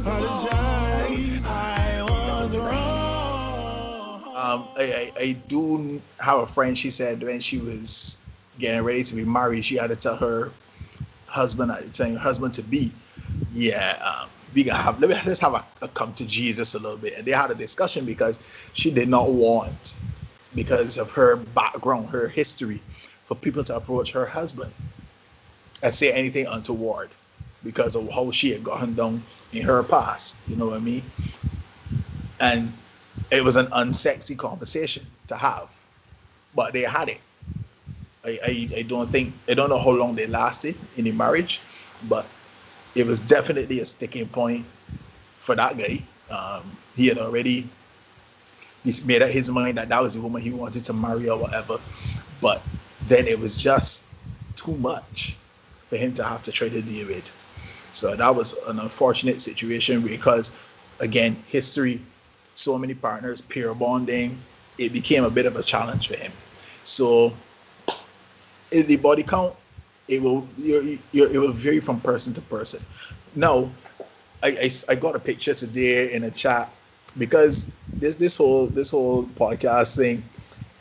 Apologize, I was wrong. I do have a friend. She said when she was getting ready to be married, she had to tell her husband at the time, husband to be, yeah, we gonna have let's have a come to Jesus a little bit. And they had a discussion because she did not want, because of her background, her history, for people to approach her husband and say anything untoward because of how she had gotten down in her past. You know what I mean? And it was an unsexy conversation to have, but they had it. I don't think, I don't know how long they lasted in the marriage, but it was definitely a sticking point for that guy. He had already, he's made up his mind that that was the woman he wanted to marry or whatever. But then it was just too much for him to have to try to deal with. So that was an unfortunate situation because, again, history, so many partners, peer bonding, it became a bit of a challenge for him. So in the body count, it will it will vary from person to person. Now, I got a picture today in a chat because this whole podcast thing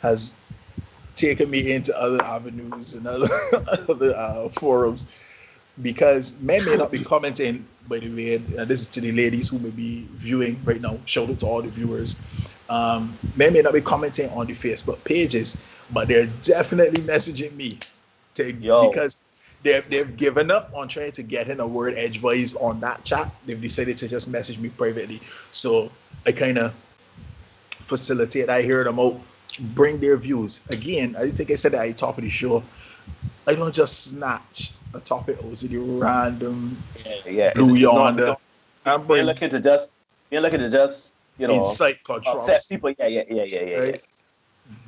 has taken me into other avenues and other other forums because men may not be commenting. By the way, this is to the ladies who may be viewing right now. Shout out to all the viewers. Men may not be commenting on the Facebook pages, but they're definitely messaging me to, Yo, because they've given up on trying to get in a word edgewise on that chat. They've decided to just message me privately. So I kind of facilitate. I hear them out, bring their views. Again, I think I said that at the top of the show. I don't just snatch a topic out to the random yeah, yeah. blue It's not. We yonder don't. and We ain't bring looking to just. We ain't looking to just. insight Upset controversy. people. Yeah, yeah, yeah, yeah, yeah, yeah. Right?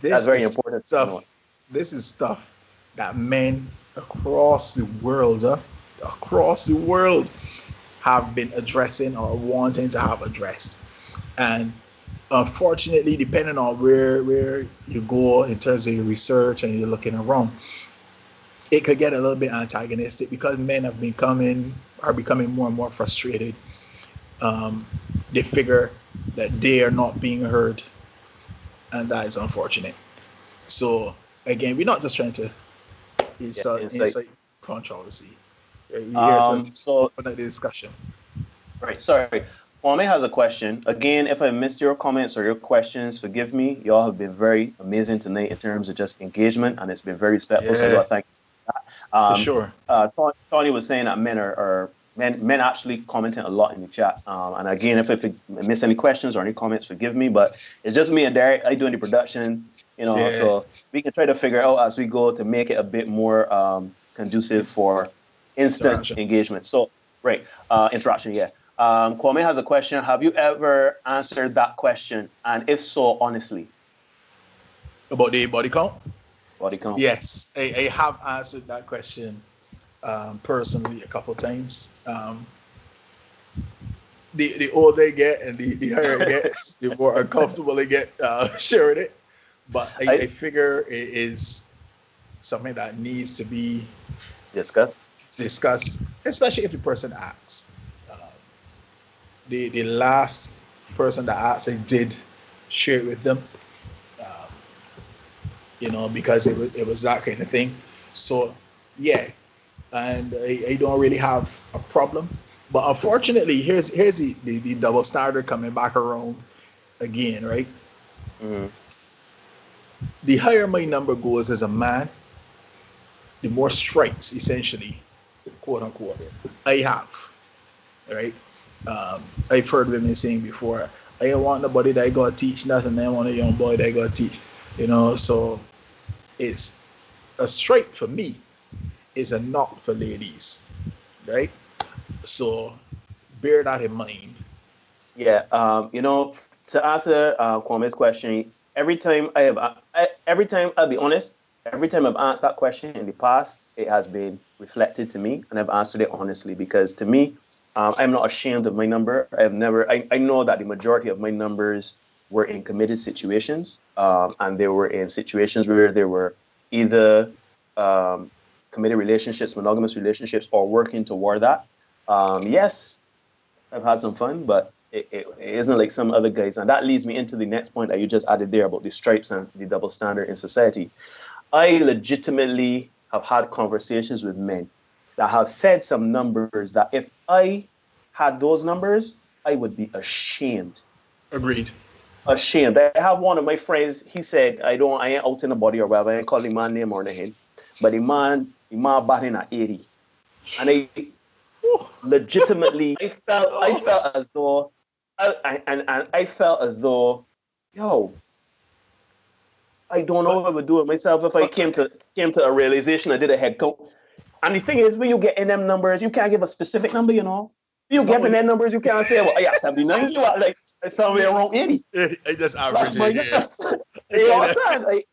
That's This very is important. stuff. This is stuff that men across the world, across the world, have been addressing or wanting to have addressed. And unfortunately, depending on where you go in terms of your research and you're looking around, it could get a little bit antagonistic because men have becoming are becoming more and more frustrated. Um, they figure that they are not being heard, and that is unfortunate. So again, we're not just trying to Yeah, insight. incite controversy. We're here to So open up the discussion. right. Sorry. Kwame has a question. Again, if I missed your comments or your questions, forgive me. Y'all have been very amazing tonight in terms of just engagement, and it's been very respectful. So I do Yeah, thank. for Um, sure. Tony was saying that men actually commenting a lot in the chat. And again, if I miss any questions or any comments, forgive me. But it's just me and Derek. I doing the production, Yeah, so we can try to figure out as we go to make it a bit more conducive it's for instant interaction. engagement. So right, interaction. Yeah. Kwame has a question. Have you ever answered that question? And if so, honestly, About the body count? body count. Yes, I have answered that question personally a couple of times. The older they get and the higher it gets, the more uncomfortable they get sharing it. But I I figure it is something that needs to be discuss. discussed, especially if the person asks. Um, the last person that asked, I did share it with them, um, because it was that kind of thing. So yeah, and I don't really have a problem. But unfortunately, here's the double standard coming back around again, right? Mm-hmm. The higher my number goes as a man, the more strikes, essentially, quote unquote, I have, right? I've heard women saying before, I don't want nobody that I gotta teach nothing. I want a young boy that I gotta teach, So it's a strike for me is a knock for ladies, right? So bear that in mind. Yeah, to answer Kwame's question, every time I'll be honest, every time I've answered that question in the past, it has been reflected to me, and I've answered it honestly because to me, I'm not ashamed of my number. I know that the majority of my numbers were in committed situations, and they were in situations where they were either um, committed relationships, monogamous relationships, or working toward that. Yes, I've had some fun, but it isn't like some other guys. And that leads me into the next point that you just added there about the stripes and the double standard in society. I legitimately have had conversations with men that have said some numbers that if I had those numbers, I would be ashamed. Agreed. Ashamed. I have one of my friends, he said, I ain't out in the body or whatever, I ain't calling my name or anything. But the man batting at 80. And I legitimately I felt Oh, as though and I felt as though, yo, I don't know but, what I would do it myself if I but came to a realization I did a head count. And the thing is, when you get in them numbers, you can't give a specific number, you know. You get no, in them numbers, you can't say, well, yeah, 79, you are like somewhere around 80. I just Like, average but it. Yeah. yes, I you know kind what of I'm saying? Like,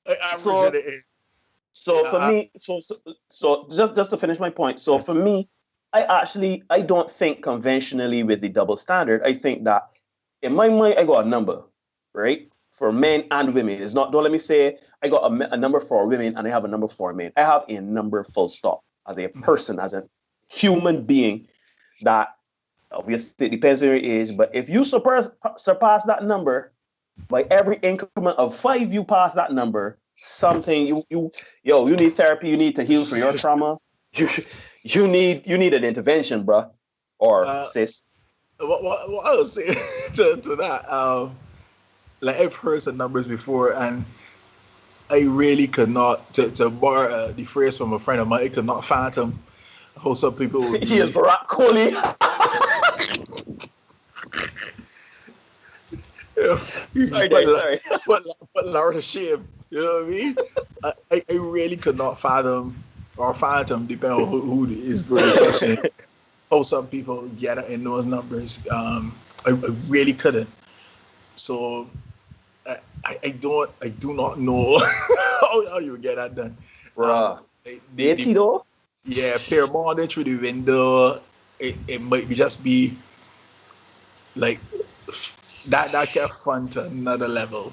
I average so it. so for Yeah. me, so just to finish my point, so for me, I don't think conventionally with the double standard. I think that in my mind I got a number, right? For men and women. It's not, don't let me say I got a number for women and I have a number for men. I have a number full stop as a person, as a human being that obviously it depends on your age, but if you surpass that number, by every increment of 5 you pass that number, something you need therapy, you need to heal for your trauma, you you need an intervention, bruh, or uh, sis. what I was saying to that, like I've heard some numbers before, and I really could not, to borrow the phrase from a friend of mine, I could not fathom how some people would He is be, Barack Kohli. you know, you Sorry, Jerry, sorry. put, put Laura to shame. You know what I mean? I really could not fathom or fathom, depending on who is really questioning, how some people get in those numbers. I really couldn't. So I do not know how you get that done. Um, Bruh, the 80 though. yeah, pair bonding through the window. It might be just be like that kept fun to another level.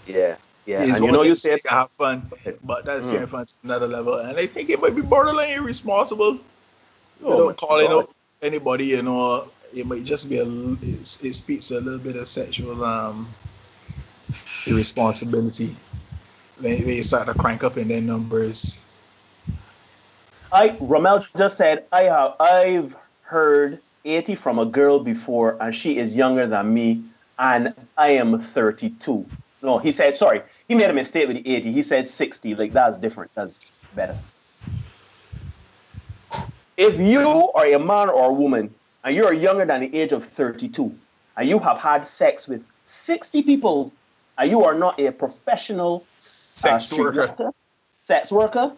Yeah, yeah, It's and one thing you to say said, you have fun, but that's mm, taking fun to another level. And I think it might be borderline irresponsible oh without my calling god. out anybody. You know, it might just be it speaks a little bit of sexual irresponsibility when you start to crank up in their numbers. Romel just said I've heard 80 from a girl before, and she is younger than me, and I am 32. No, he said sorry. He made a mistake with the 80. He said 60. Like that's different. That's better. If you are a man or a woman and you are younger than the age of 32 and you have had sex with 60 people and you are not a professional Sex street worker. walker, sex worker,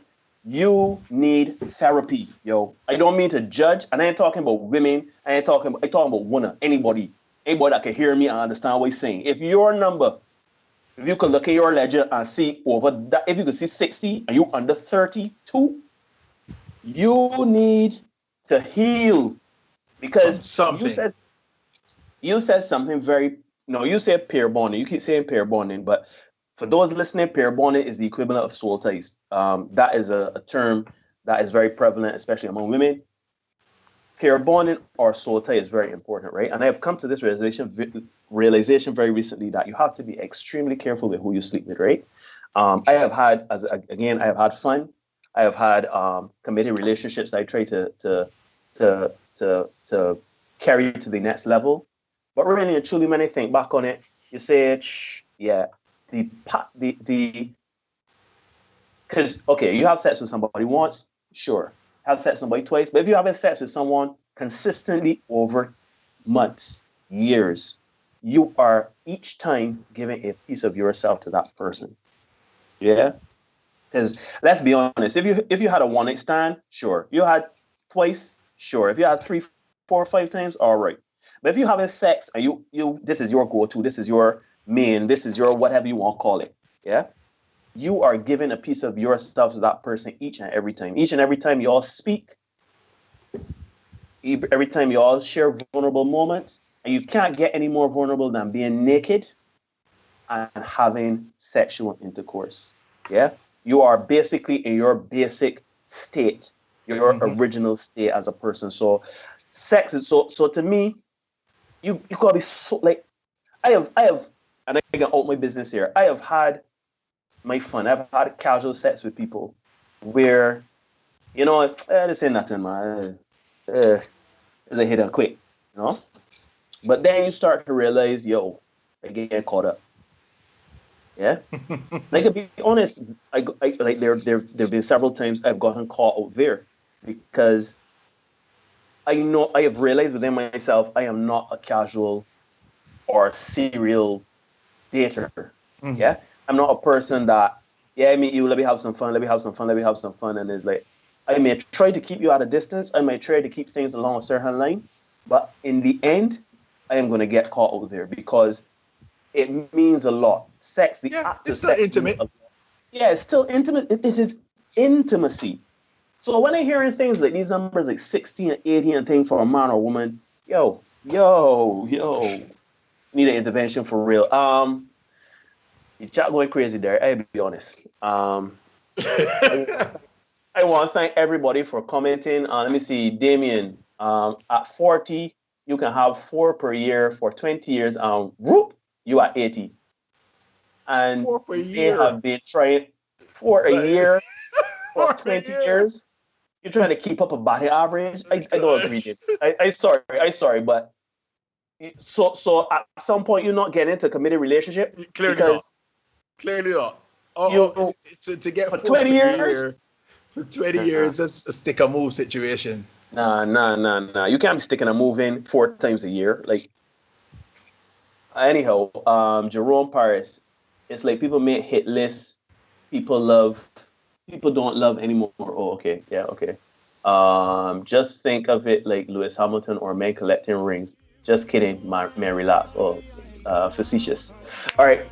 you need therapy, yo. I don't mean to judge, and I ain't talking about women. I'm talking about women, anybody that can hear me and understand what I'm saying. If you could look at your ledger and see over that, if you could see 60 and you under 32, you need to heal From because something. you said something very no, you said pair bonding. You keep saying pair bonding, but for those listening, pair bonding is the equivalent of soul ties. That is a term that is very prevalent, especially among women. Pair bonding or soul tie is very important, right? And I have come to this realization very recently that you have to be extremely careful with who you sleep with, right? I have had, I have had fun. I have had committed relationships that I try to carry to the next level. But really and truly, when I think back on it, you say, yeah, the because okay, you have sex with somebody once, sure. Have sex with somebody twice, but if you have sex with someone consistently over months, years, you are each time giving a piece of yourself to that person. Yeah, because let's be honest, if you had a one night stand, sure. You had twice, sure. If you had three, four, 5 times, all right. But if you having sex and you this is your go to, this is your main, this is your whatever you want to call it. Yeah, you are giving a piece of yourself to that person each and every time. Each and every time you all speak, every time you all share vulnerable moments, and you can't get any more vulnerable than being naked and having sexual intercourse. Yeah, you are basically in your basic state, your Hmm. original state as a person. So sex is so to me, you gotta be so like I have and I can out my business here. I have had my fun. I've had casual sex with people where, you know, this ain't nothing, man. It's a hit and quick, you know? But then you start to realize, yo, I get caught up. Yeah? Like, to be honest, I like there've been several times I've gotten caught out there because I know I have realized within myself I am not a casual or serial dater. Mhm. Yeah, I'm not a person that I meet you, let me have some fun, let me have some fun, let me have some fun, and it's like I may try to keep you at a distance, I may try to keep things along a certain line, but in the end, I am going to get caught out there because it means a lot. Sex, the Yeah, act of it's still sex means intimate. a lot. Yeah, it's still intimate. It is intimacy. So when I hearing things like these numbers like 16 and 18 and things for a man or woman, yo, need an intervention for real. You chat going crazy there. I'll be honest. I, I want to thank everybody for commenting. Let me see, Damien. At 40, you can have 4 per year for 20 years. Whoop, you are 80, and 4 per they year. have been trying for a Like, year for 4 per 20 year. years. You're trying to keep up a body average. I don't agree. With it. I sorry, but so at some point you're not getting into a committed relationship Clearly not. because Clearly not. you To get for 4 20 per years. year for 20 Nah, years, that's a stick and move situation. nah. You can't be sticking a move in 4 times a year. Like anyhow, Jerome Paris. It's like people make hit lists. People love. People don't love anymore. Oh, okay, yeah, okay. Just think of it like Lewis Hamilton or men collecting rings. Just kidding, man. Relax. Oh, facetious. All right.